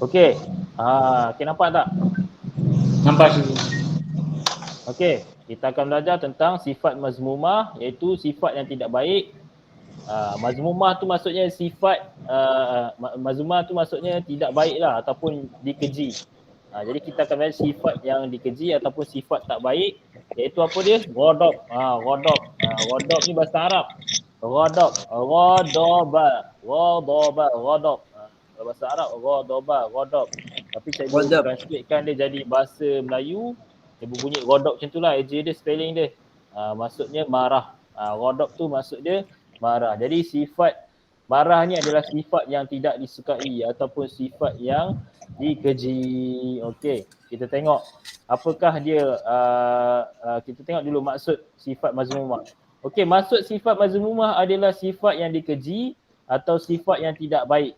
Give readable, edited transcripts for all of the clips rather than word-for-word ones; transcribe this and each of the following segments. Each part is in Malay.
Okey. Okay, nampak tak? Nampak cikgu. Okey, kita akan belajar tentang sifat mazmumah, iaitu sifat yang tidak baik. Mazmumah tu maksudnya sifat mazmumah tu maksudnya tidak baiklah ataupun dikeji. Jadi kita akan belajar sifat yang dikeji ataupun sifat tak baik, iaitu apa dia? Ghadab. Ghadab. Ghadab ni bahasa Arab. Ghadab. Ghadaba. Ghadaba. Ghadab. Kalau bahasa Arab ghadaba, ghadab. Tapi cikgu Ghadab. translatekan dia jadi bahasa Melayu, dia berbunyi ghadab macam itulah, dia spelling dia. Maksudnya marah. Ghadab tu maksud dia marah. Jadi sifat marah ni adalah sifat yang tidak disukai ataupun sifat yang dikeji. Okey, kita tengok apakah dia kita tengok dulu maksud sifat mazmumah. Okey, maksud sifat mazmumah adalah sifat yang dikeji atau sifat yang tidak baik.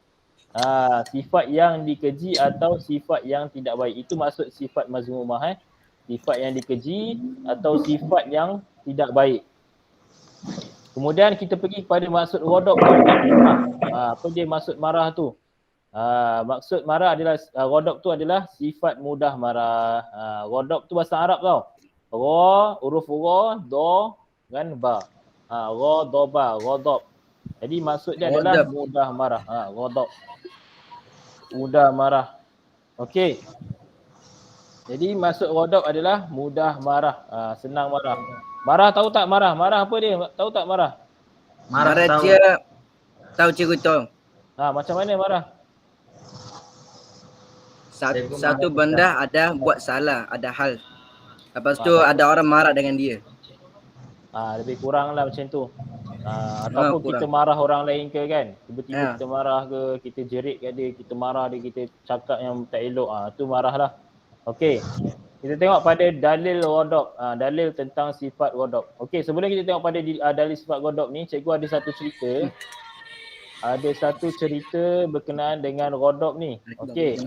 Sifat yang dikeji atau sifat yang tidak baik. Itu maksud sifat mazmumah. Sifat yang dikeji atau sifat yang tidak baik. Kemudian kita pergi kepada maksud ghadab. Apa dia maksud marah tu? Maksud marah adalah ghadab tu adalah sifat mudah marah. Ghadab tu bahasa Arab tau. Ra, huruf ra, do dan ba. Ghadaba, ghadab. Jadi maksud dia adalah mudah marah. Ghadab. Mudah marah. Okey. Jadi maksud ghadab adalah mudah marah, senang marah. Marah tahu tak marah? Marah apa dia? Tahu tak marah? Marah dia tahu cikgu tahu. Macam mana marah? Satu benda ada buat salah, ada hal. Lepas tu ada orang marah dengan dia. Lebih kurang lah macam tu. Ataupun kita marah orang lain ke kan. Tiba-tiba kita marah ke, kita jerit kat dia, kita marah dia, kita cakap yang tak elok. Tu marah lah. Okey. Kita tengok pada dalil ghadab. Dalil tentang sifat ghadab. Okey, sebelum kita tengok pada dalil sifat ghadab ni, cikgu ada satu cerita. Ada satu cerita berkenaan dengan ghadab ni. Okey.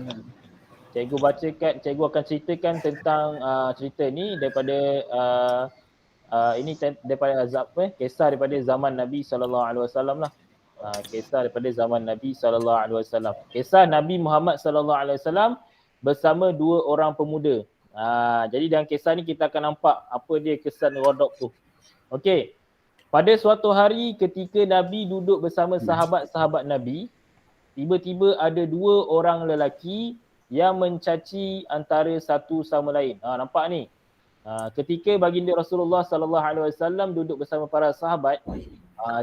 Cikgu akan ceritakan tentang cerita ni daripada ini daripada kisah daripada zaman Nabi SAW lah. Kisah daripada zaman Nabi SAW. Kisah Nabi Muhammad SAW bersama dua orang pemuda. Jadi dalam kisah ni kita akan nampak apa dia kesan ghadab tu. Okey. Pada suatu hari ketika Nabi duduk bersama sahabat-sahabat Nabi, tiba-tiba ada dua orang lelaki yang mencaci antara satu sama lain. Nampak ni? Ketika baginda Rasulullah SAW duduk bersama para sahabat,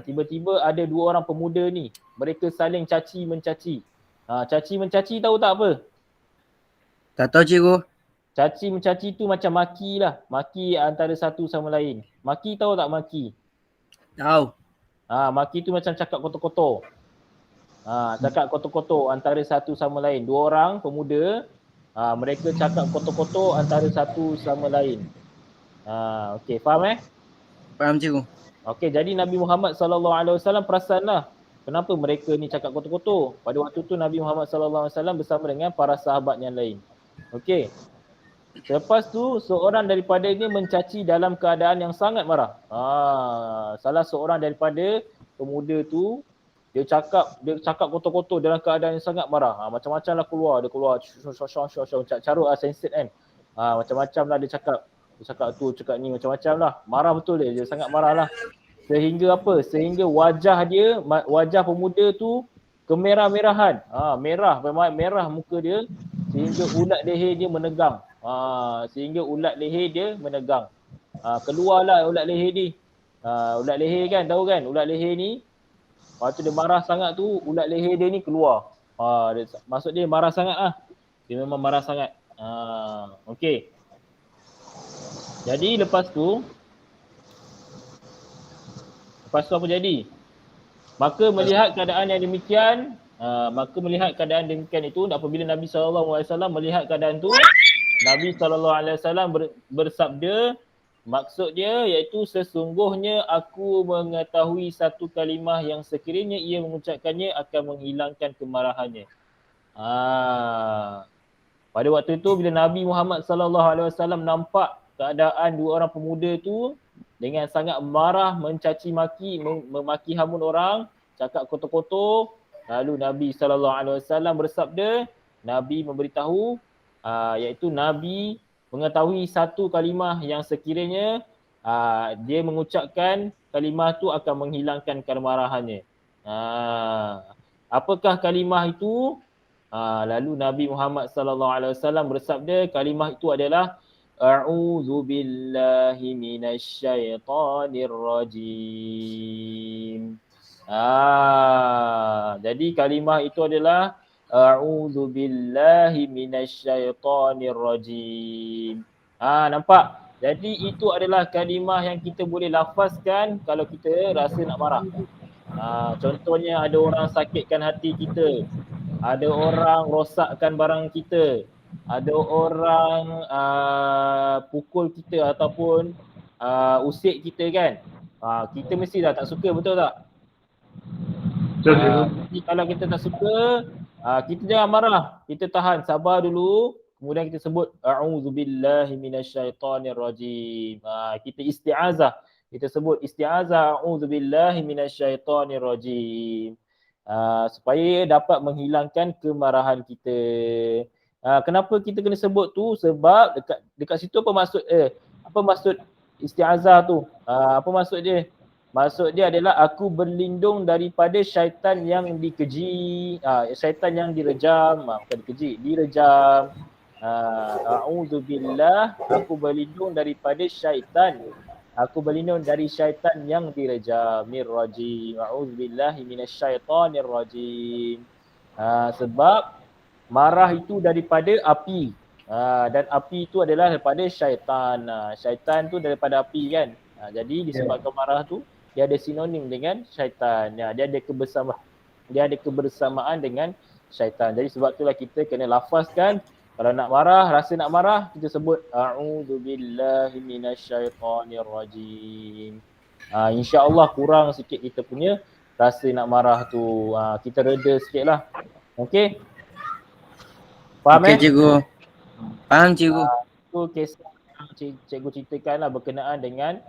tiba-tiba ada dua orang pemuda ni, mereka saling caci mencaci. Caci mencaci tahu tak apa? Tak tahu cikgu. Caci mencaci tu macam maki lah. Maki antara satu sama lain. Maki tahu tak maki? Tahu. Maki tu macam cakap kotor-kotor. Cakap kotor-kotor antara satu sama lain. Dua orang pemuda, mereka cakap kotor-kotor antara satu sama lain. Okey, faham Faham cikgu. Okey, jadi Nabi Muhammad SAW perasanlah kenapa mereka ni cakap kotor-kotor. Pada waktu tu Nabi Muhammad SAW bersama dengan para sahabat yang lain. Okey. Lepas tu seorang daripadanya mencaci dalam keadaan yang sangat marah. Salah seorang daripada pemuda tu dia cakap kotor-kotor dalam keadaan yang sangat marah. Macam-macam lah keluar, dia keluar carut sensit kan. Macam-macam lah dia cakap. Dia cakap tu, cakap ni, macam-macam lah. Marah betul dia sangat marah lah. Sehingga apa? Sehingga wajah pemuda tu kemerah-merahan. Merah muka dia sehingga ulat leher dia menegang. Keluarlah ulat leher ni. Ulat leher kan, tahu kan? Ulat leher ni, waktu dia marah sangat tu, ulat leher dia ni keluar. Maksud dia marah sangat lah. Dia memang marah sangat. Okey. Jadi lepas tu apa jadi? Maka melihat keadaan yang demikian, itu apabila Nabi SAW melihat keadaan tu, Nabi SAW bersabda, maksud dia iaitu sesungguhnya aku mengetahui satu kalimah yang sekiranya ia mengucapkannya akan menghilangkan kemarahannya. Pada waktu itu bila Nabi Muhammad SAW nampak keadaan dua orang pemuda tu dengan sangat marah, mencaci maki, memaki hamun orang, cakap kotor-kotor, lalu Nabi SAW bersabda, Nabi memberitahu iaitu Nabi mengetahui satu kalimah yang sekiranya dia mengucapkan kalimah tu akan menghilangkan kemarahannya. Apakah kalimah itu? Lalu Nabi Muhammad sallallahu alaihi wasallam bersabda, kalimah itu adalah a'udzu billahi minasyaitonir rajim. Jadi kalimah itu adalah a'udzu billahi minasyaitonir rajim. Nampak? Jadi itu adalah kalimah yang kita boleh lafazkan kalau kita rasa nak marah. Contohnya ada orang sakitkan hati kita, ada orang rosakkan barang kita, ada orang pukul kita ataupun usik kita kan. Kita mesti dah tak suka, betul tak? Jadi kalau kita tak suka, kita jangan marah. Kita tahan, sabar dulu. Kemudian kita sebut a'udzubillahi minasyaitonir rajim. Kita isti'azah. Kita sebut isti'azah a'udzubillahi minasyaitonir rajim. Supaya dapat menghilangkan kemarahan kita. Kenapa kita kena sebut tu? Sebab dekat situ apa maksud isti'azah tu? Apa maksud dia? Maksud dia adalah aku berlindung daripada syaitan yang dikeji, syaitan yang direjam, bukan dikeji, direjam. A'udzubillah, aku berlindung daripada syaitan. Aku berlindung dari syaitan yang direjam. Rajim. A'udzubillahi minasyaitonir rajim. Sebab marah itu daripada api. Dan api itu adalah daripada syaitan. Syaitan tu daripada api kan. Jadi disebabkan marah tu dia ada sinonim dengan syaitan. Dia ada kebersamaan dengan syaitan. Jadi sebab itulah kita kena lafazkan. Kalau nak marah, rasa nak marah, kita sebut a'udzubillahi minasyaitonir rajim. InsyaAllah kurang sikit kita punya rasa nak marah tu. Kita reda sikit lah. Okey? Faham Cikgu. Faham cikgu. Itu kisah yang cikgu ceritakan lah berkenaan dengan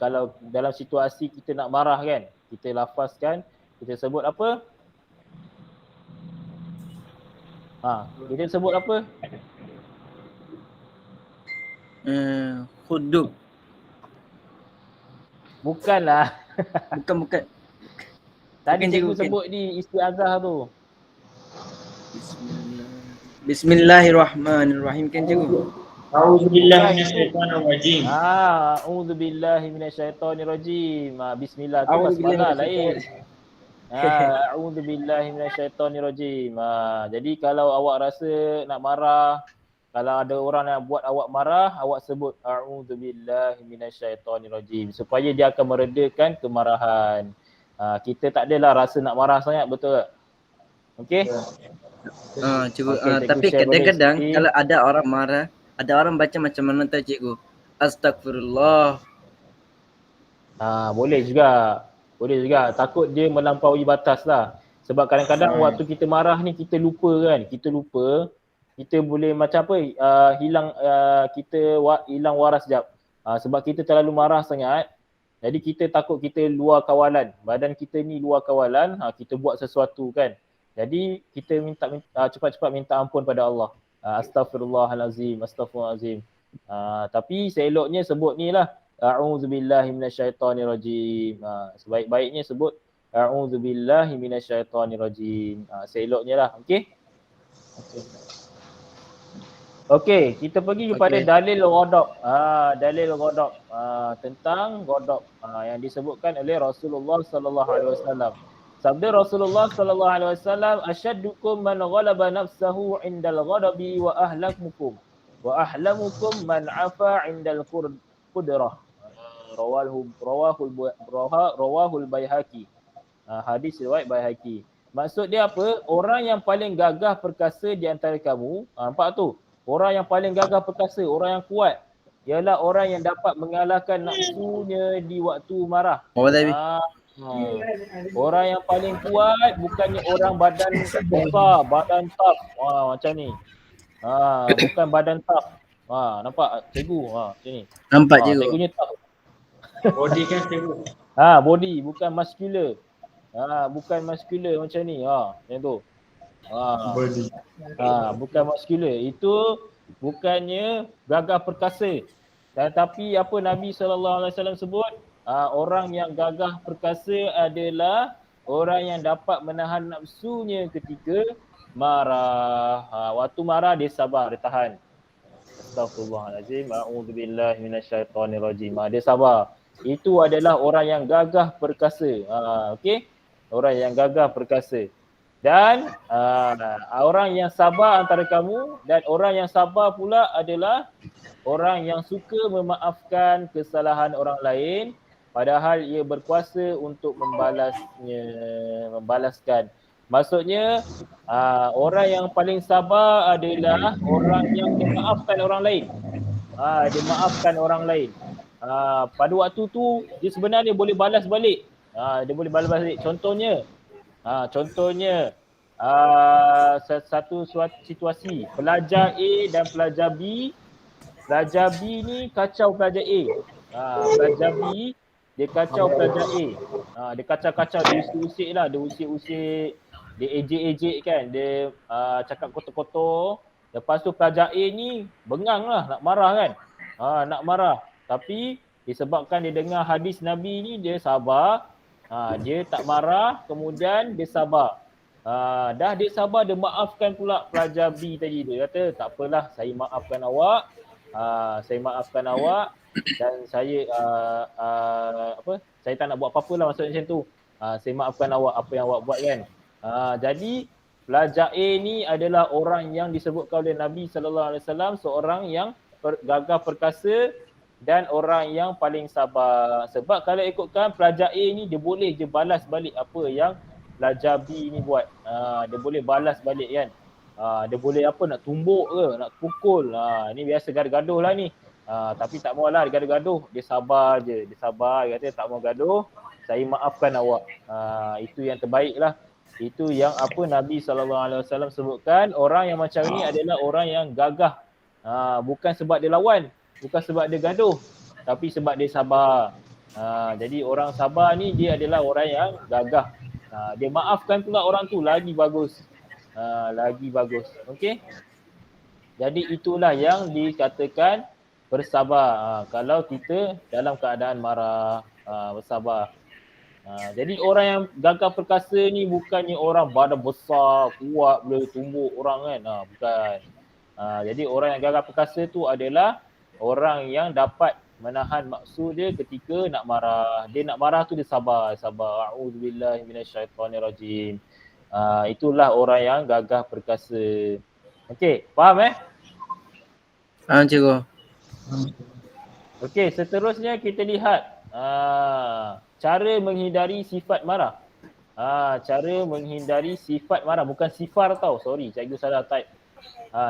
kalau dalam situasi kita nak marah kan, kita lafazkan, kita sebut apa? Kita sebut apa? Khudub. Bukanlah. Bukan. Tadi Bukan, cikgu bukan. sebut di isti'azah tu. Bismillahirrahmanirrahim kan cikgu? A'udzubillahi minasyaitonirrajim. A'udzubillahi minasyaitonirrajim. Bismillah tu basmalah lain. A'udzubillahi minasyaitonirrajim. Jadi kalau awak rasa nak marah, kalau ada orang yang buat awak marah, awak sebut a'udzubillahi minasyaitonirrajim supaya dia akan meredakan kemarahan. Kita tak adalah rasa nak marah sangat, betul tak? Okey? Cikgu, Cikgu tapi share balik kadang-kadang sikit. kalau ada orang marah, ada orang baca macam mana tahu cikgu? Astagfirullah. Boleh juga. Takut dia melampaui batas lah. Sebab kadang-kadang waktu kita marah ni kita lupa kan. Kita boleh macam apa, hilang waras sekejap. Sebab kita terlalu marah sangat. Jadi kita takut kita luar kawalan. Badan kita ni luar kawalan, kita buat sesuatu kan. Jadi kita cepat-cepat minta ampun pada Allah. Astaghfirullahalazim. Tapi seeloknya sebut ni lah. A'udzubillahi minasyaitonirrajim. Sebaik-baiknya sebut a'udzubillahi minasyaitonirrajim. Seeloknya lah. Okey, kita pergi kepada dalil ghadab. Dalil ghadab tentang ghadab yang disebutkan oleh Rasulullah sallallahu alaihi wasallam. Sabda Rasulullah sallallahu alaihi wasallam, asyaddukum man ghalaba nafsahu indal ghadabi wa ahlamukum man afa 'indal qudrah. Rawahul Baihaqi. Hadis riwayat Baihaqi. Maksud dia apa? Orang yang paling gagah perkasa di antara kamu, nampak tu? Orang yang paling gagah perkasa, orang yang kuat ialah orang yang dapat mengalahkan nafsunya di waktu marah. Orang yang paling kuat bukannya orang badan besar, badan tough. Macam ni. Bukan badan tough. Nampak cikgu? Macam ni. Nampak cikgu. Cikgunya tough. Body kan cikgu. Body bukan muscular. Bukan muscular macam ni. Macam tu. Body. Bukan muscular. Itu bukannya gagah perkasa. Tetapi apa Nabi SAW sebut, orang yang gagah perkasa adalah orang yang dapat menahan nafsunya ketika marah. Waktu marah dia sabar, dia tahan. Astaghfirullahalazim. A'udzubillahi minasyaitonirrajim. Dia sabar. Itu adalah orang yang gagah perkasa. Okey? Orang yang gagah perkasa. Dan orang yang sabar antara kamu dan orang yang sabar pula adalah orang yang suka memaafkan kesalahan orang lain padahal ia berkuasa untuk membalaskan. Maksudnya orang yang paling sabar adalah orang yang memaafkan orang lain. Dia maafkan orang lain. Pada waktu tu dia sebenarnya boleh balas balik. Dia boleh balas balik. Contohnya satu situasi pelajar A dan pelajar B. Pelajar B ni kacau pelajar A. Pelajar B dia kacau pelajar A. Dia kacau-kacau, dia usik-usik lah, dia usik-usik, dia ejek-ejek kan, dia cakap kotor-kotor. Lepas tu pelajar A ni bengang lah, nak marah kan. Nak marah. Tapi disebabkan dia dengar hadis Nabi ni, dia sabar. Dia tak marah, kemudian dia sabar. Dah dia sabar, dia maafkan pula pelajar B tadi. Dia kata, tak apalah, saya maafkan awak. Dan saya saya tak nak buat apa-apa lah, maksudnya macam tu. Saya maafkan awak apa yang awak buat kan. Jadi pelajar A ni adalah orang yang disebutkan oleh Nabi SAW seorang yang gagah perkasa dan orang yang paling sabar. Sebab kalau ikutkan pelajar A ni dia boleh je balas balik apa yang pelajar B ni buat. Dia boleh balas balik kan. Dia boleh nak tumbuk ke, nak pukul. Ni biasa gaduh-gaduh lah ni. Tapi tak maulah dia gaduh-gaduh. Dia sabar je. Dia sabar, dia kata tak mau gaduh, saya maafkan awak. Itu yang terbaik lah. Itu yang Nabi SAW sebutkan, orang yang macam ni adalah orang yang gagah. Bukan sebab dia lawan, bukan sebab dia gaduh, tapi sebab dia sabar. Jadi orang sabar ni dia adalah orang yang gagah. Dia maafkan pula orang tu, lagi bagus. Okey. Jadi itulah yang dikatakan bersabar. Kalau kita dalam keadaan marah, bersabar. Jadi orang yang gagah perkasa ni bukannya orang badan besar, kuat, boleh tumbuk orang kan. Bukan. Jadi orang yang gagah perkasa tu adalah orang yang dapat menahan maksud dia ketika nak marah. Dia nak marah tu dia sabar. A'udzubillahi minasyaitonirrajim. Itulah orang yang gagah perkasa. Okey, faham Cikgu. Okey, seterusnya kita lihat cara menghindari sifat marah. Cara menghindari sifat marah, bukan sifar tau. Sorry, cikgu salah type.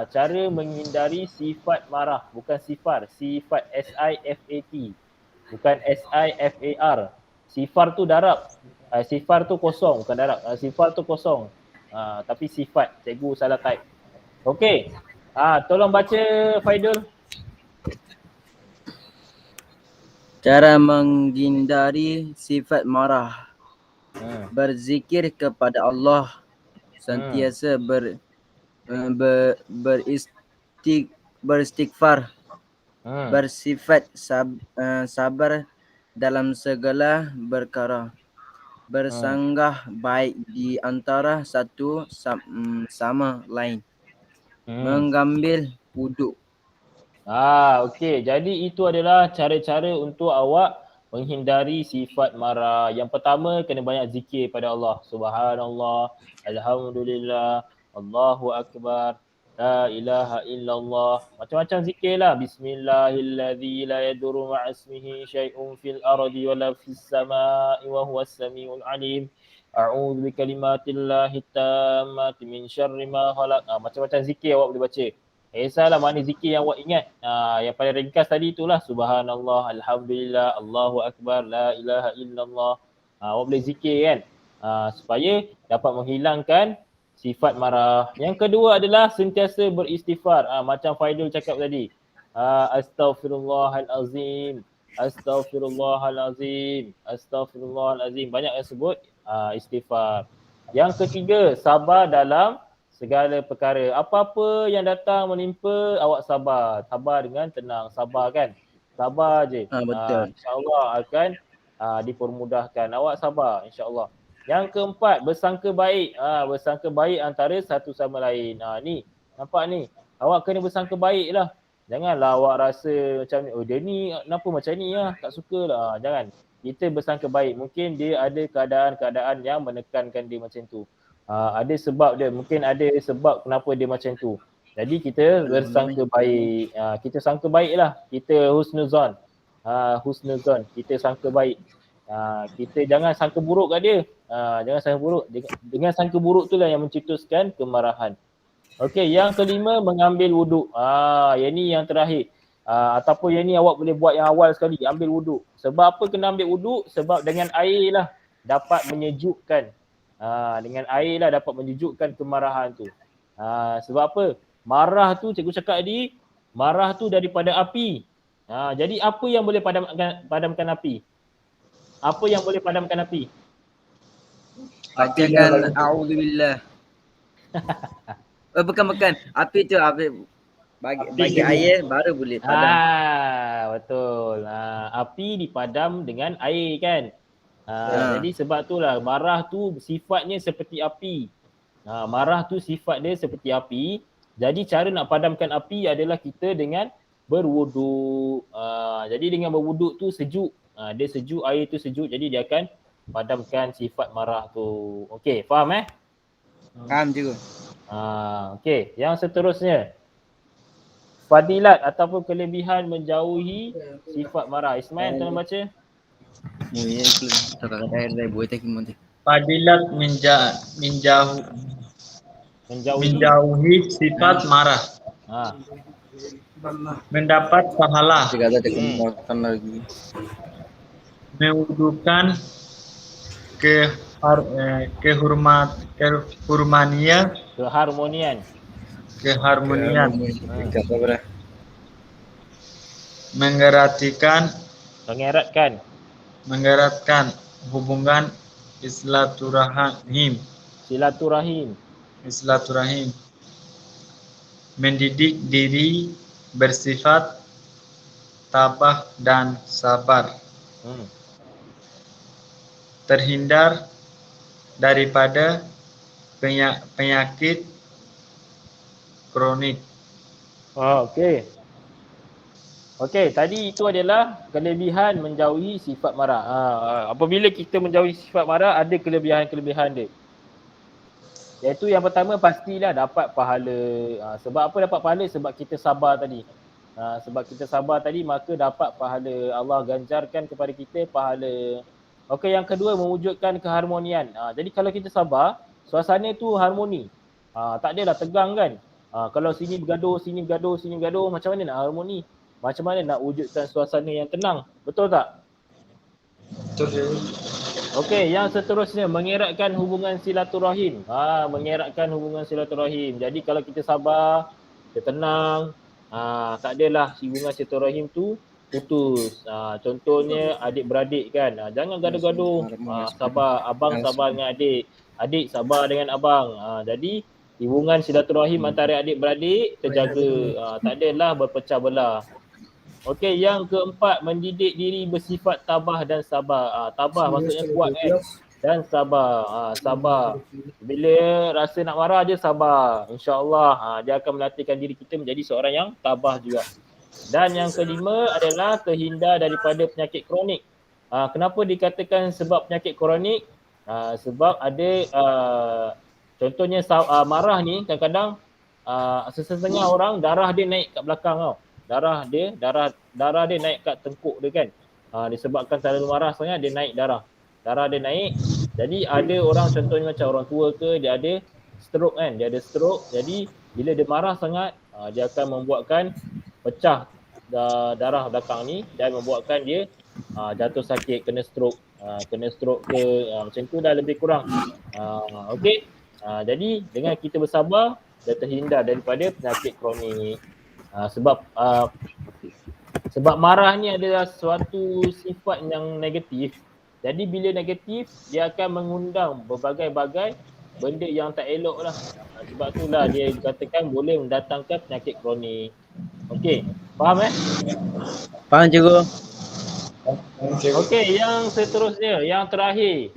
Cara menghindari sifat marah, bukan sifar. Sifat S-I-F-A-T. Bukan S-I-F-A-R. Sifar tu darab. Sifar tu kosong, bukan darab. Sifar tu kosong. Tapi sifat, cikgu salah type. Okey. Tolong baca Faidul. Cara menghindari sifat marah. Berzikir kepada Allah. Sentiasa beristighfar. Bersifat sabar dalam segala perkara. Bersanggah baik di antara satu sama lain. Mengambil wuduk. Okey. Jadi itu adalah cara-cara untuk awak menghindari sifat marah. Yang pertama, kena banyak zikir pada Allah. Subhanallah, Alhamdulillah, Allahu Akbar, La ilaha illallah. Macam-macam zikir lah. Bismillahilladzi la yadurru ma'asmihi syai'un fil ardi wala fis sama'i wa huwas samiul alim. A'udzu bikalimatillahi tammati min syarri ma khalaq. Macam-macam zikir awak boleh baca. Salah mana zikir yang awak ingat. Yang paling ringkas tadi itulah Subhanallah, Alhamdulillah, Allahu Akbar, La ilaha illallah. Awak boleh zikir kan. Supaya dapat menghilangkan sifat marah. Yang kedua adalah sentiasa beristighfar. Macam Faidul cakap tadi. Astaghfirullahalazim, Astaghfirullahalazim, Astaghfirullahalazim. Banyak yang sebut istighfar. Yang ketiga, sabar dalam segala perkara. Apa-apa yang datang menimpa, awak sabar. Sabar dengan tenang, sabar kan. Sabar je. Betul. InsyaAllah akan dipermudahkan. Awak sabar insyaAllah. Yang keempat, bersangka baik. Bersangka baik antara satu sama lain. Ni, nampak ni. Awak kena bersangka baik lah. Janganlah awak rasa macam ni, oh dia ni kenapa macam ni lah, tak suka lah. Jangan. Kita bersangka baik. Mungkin dia ada keadaan-keadaan yang menekankan dia macam tu. Ada sebab dia, mungkin ada sebab kenapa dia macam tu. Jadi kita bersangka baik. Kita sangka baik lah. Kita husnuzon. Husnuzon. Kita sangka baik. Kita jangan sangka buruk kat dia. Jangan sangka buruk. Dengan sangka buruk tu lah yang mencetuskan kemarahan. Okey, yang kelima, mengambil wuduk. Yang ni yang terakhir. Ataupun yang ni awak boleh buat yang awal sekali, ambil wuduk. Sebab apa kena ambil wuduk? Sebab dengan air lah dapat menyejukkan. Dengan air lah dapat menyejukkan kemarahan tu. Sebab apa? Marah tu, cikgu cakap tadi, marah tu daripada api. Jadi apa yang boleh padamkan api? Apa yang boleh padamkan api? Bacakan a'udzubillah. Bukan. Api tu bagi air baru boleh padam. Betul. Api dipadam dengan air kan. Jadi sebab itulah marah tu sifatnya seperti api. Marah tu sifat dia seperti api. Jadi cara nak padamkan api adalah kita dengan berwuduk. Jadi dengan berwuduk tu sejuk. Dia sejuk, air tu sejuk, jadi dia akan padamkan sifat marah tu. Okey, faham Faham cikgu. Okey, yang seterusnya. Fadilat ataupun kelebihan menjauhi sifat marah. Ismail, tolong baca. Fadilat menjauhi sifat marah. Mendapat pahala. Mewudukan keharmonian. Mengeratkan hubungan silaturahim. Mendidik diri bersifat tabah dan sabar. Terhindar daripada penyakit kronik. Okey, tadi itu adalah kelebihan menjauhi sifat marah. Apabila kita menjauhi sifat marah, ada kelebihan-kelebihan dia. Iaitu yang pertama, pastilah dapat pahala. Sebab apa dapat pahala? Sebab kita sabar tadi. Sebab kita sabar tadi, maka dapat pahala. Allah ganjarkan kepada kita pahala. Okey, yang kedua, mewujudkan keharmonian. Jadi kalau kita sabar, suasana tu harmoni. Tak adalah tegang kan. Kalau sini bergaduh, macam mana nak harmoni? Macam mana nak wujudkan suasana yang tenang? Betul tak? Betul. Okey, yang seterusnya, mengeratkan hubungan silaturahim. Mengeratkan hubungan silaturahim. Jadi kalau kita sabar, kita tenang, tak adalah hubungan silaturahim tu putus. Contohnya adik-beradik kan. Jangan gaduh-gaduh. Sabar, abang sabar dengan adik. Adik sabar dengan abang. Jadi hubungan silaturahim antara adik-beradik terjaga. Tak adalah berpecah belah. Okey, yang keempat, mendidik diri bersifat tabah dan sabar. Tabah maksudnya kuat kan. Dan sabar. Sabar. Bila rasa nak marah je sabar. InsyaAllah dia akan melatihkan diri kita menjadi seorang yang tabah juga. Dan yang kelima adalah terhindar daripada penyakit kronik. Kenapa dikatakan sebab penyakit kronik? Sebab ada contohnya marah ni kadang-kadang setengah orang darah dia naik kat belakang tau. Darah dia naik kat tengkuk dia kan. Disebabkan terlalu marah sangat dia naik darah. Darah dia naik. Jadi ada orang contohnya macam orang tua ke, dia ada stroke kan. Dia ada stroke. Jadi bila dia marah sangat, dia akan membuatkan pecah darah belakang ni dan membuatkan dia jatuh sakit, kena stroke. Kena stroke ke macam tu dah lebih kurang. Okey. Jadi dengan kita bersabar, dia terhindar daripada penyakit kronik. Sebab marah ni adalah suatu sifat yang negatif. Jadi bila negatif, dia akan mengundang berbagai-bagai benda yang tak elok lah. Sebab itulah dia katakan boleh mendatangkan penyakit kronik. Okey, faham Faham cikgu? Cikgu. Okey, yang seterusnya, yang terakhir.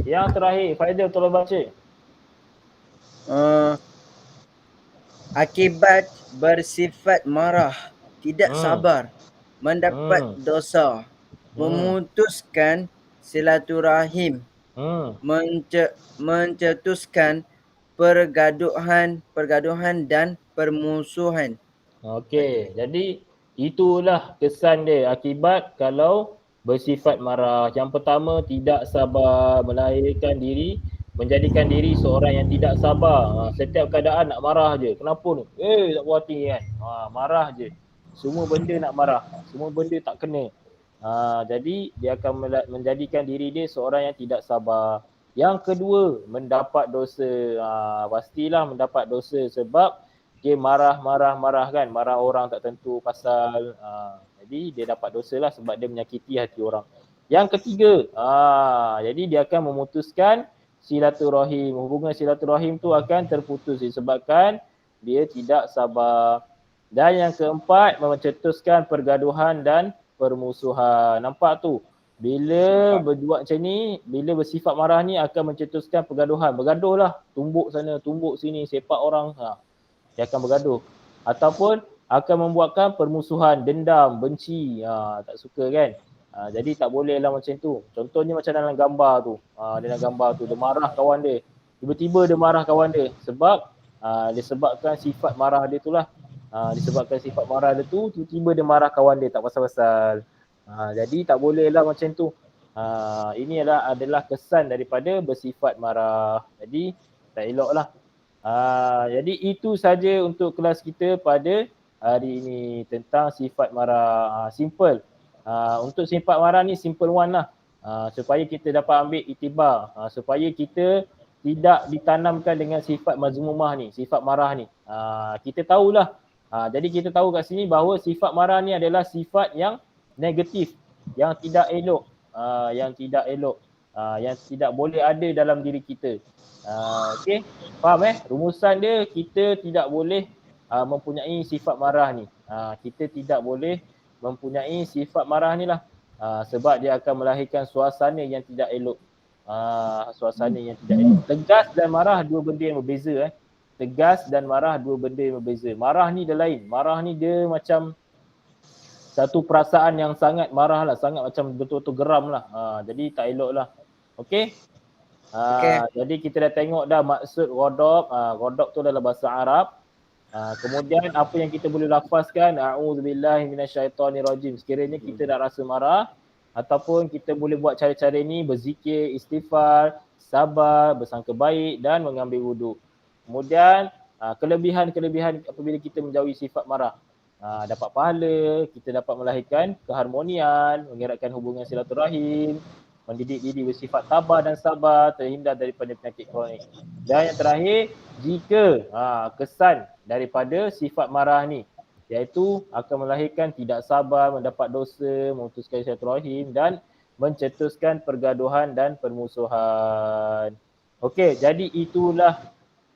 Faizal tolong baca. Akibat bersifat marah, tidak sabar, mendapat dosa, memutuskan silaturahim, mencetuskan pergaduhan dan permusuhan. Okey, jadi itulah kesan dia akibat kalau bersifat marah. Yang pertama, tidak sabar, menjadikan diri seorang yang tidak sabar. Setiap keadaan nak marah je. Kenapa ni? Tak puas hati kan? Marah je. Semua benda nak marah. Semua benda tak kena. Jadi dia akan menjadikan diri dia seorang yang tidak sabar. Yang kedua, mendapat dosa. Pastilah mendapat dosa sebab dia marah kan, marah orang tak tentu pasal, jadi dia dapat dosa lah sebab dia menyakiti hati orang. Yang ketiga, jadi dia akan memutuskan silaturahim. Hubungan silaturahim tu akan terputus disebabkan dia tidak sabar. Dan yang keempat, mencetuskan pergaduhan dan permusuhan. Nampak tu? Bila berbuat macam ni, bila bersifat marah ni akan mencetuskan pergaduhan. Bergaduh lah, tumbuk sana, tumbuk sini, sepak orang. Dia akan bergaduh. Ataupun akan membuatkan permusuhan, dendam, benci. Tak suka kan. Jadi tak boleh lah macam tu. Contohnya macam dalam gambar tu. Dalam gambar tu, dia marah kawan dia. Tiba-tiba dia marah kawan dia. Sebab disebabkan sifat marah dia tu lah. Disebabkan sifat marah dia tu, tiba-tiba dia marah kawan dia tak pasal-pasal. Jadi tak boleh lah macam tu. Ini adalah kesan daripada bersifat marah. Jadi tak elok lah. Jadi itu saja untuk kelas kita pada hari ini tentang sifat marah. Simple. Untuk sifat marah ni simple one lah. Supaya kita dapat ambil iktibar. Supaya kita tidak ditanamkan dengan sifat mazmumah ni, sifat marah ni. Kita tahulah. Jadi kita tahu kat sini bahawa sifat marah ni adalah sifat yang negatif, yang tidak elok, yang tidak boleh ada dalam diri kita. Okey, faham rumusan dia, kita tidak boleh mempunyai sifat marah ni. Kita tidak boleh mempunyai sifat marah ni lah. Sebab dia akan melahirkan suasana yang tidak elok. Suasana yang tidak elok. Tegas dan marah dua benda yang berbeza. Tegas dan marah dua benda yang berbeza. Marah ni dia lain. Marah ni dia macam satu perasaan yang sangat marah lah. Sangat macam betul-betul geram lah. Jadi tak elok lah. Okey? Jadi kita dah tengok dah maksud ghadab. Ghadab tu adalah bahasa Arab. Kemudian apa yang kita boleh lafazkan, a'udzubillahi minasyaitonirrajim. Sekiranya kita dah rasa marah ataupun kita boleh buat cara-cara ni, berzikir, istighfar, sabar, bersangka baik dan mengambil wuduk. Kemudian kelebihan-kelebihan apabila kita menjauhi sifat marah. Dapat pahala, kita dapat melahirkan keharmonian, mengeratkan hubungan silaturahim, mendidik diri bersifat tabah dan sabar, terhindar daripada penyakit kronik. Dan yang terakhir, jika kesan daripada sifat marah ni, iaitu akan melahirkan tidak sabar, mendapat dosa, memutuskan silaturahim dan mencetuskan pergaduhan dan permusuhan. Okey, jadi itulah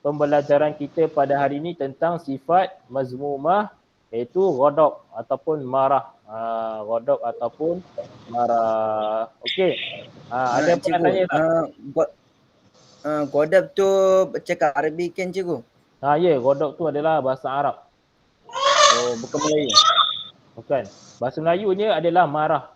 pembelajaran kita pada hari ini tentang sifat mazmumah, iaitu ghadab ataupun marah. Ghadab ataupun marah. Okey. Ada apa nak tanya tak? Ghadab tu bercakap Arabic kan cikgu? Ya, ghadab tu adalah bahasa Arab. Bukan Melayu. Bukan. Bahasa Melayunya adalah marah.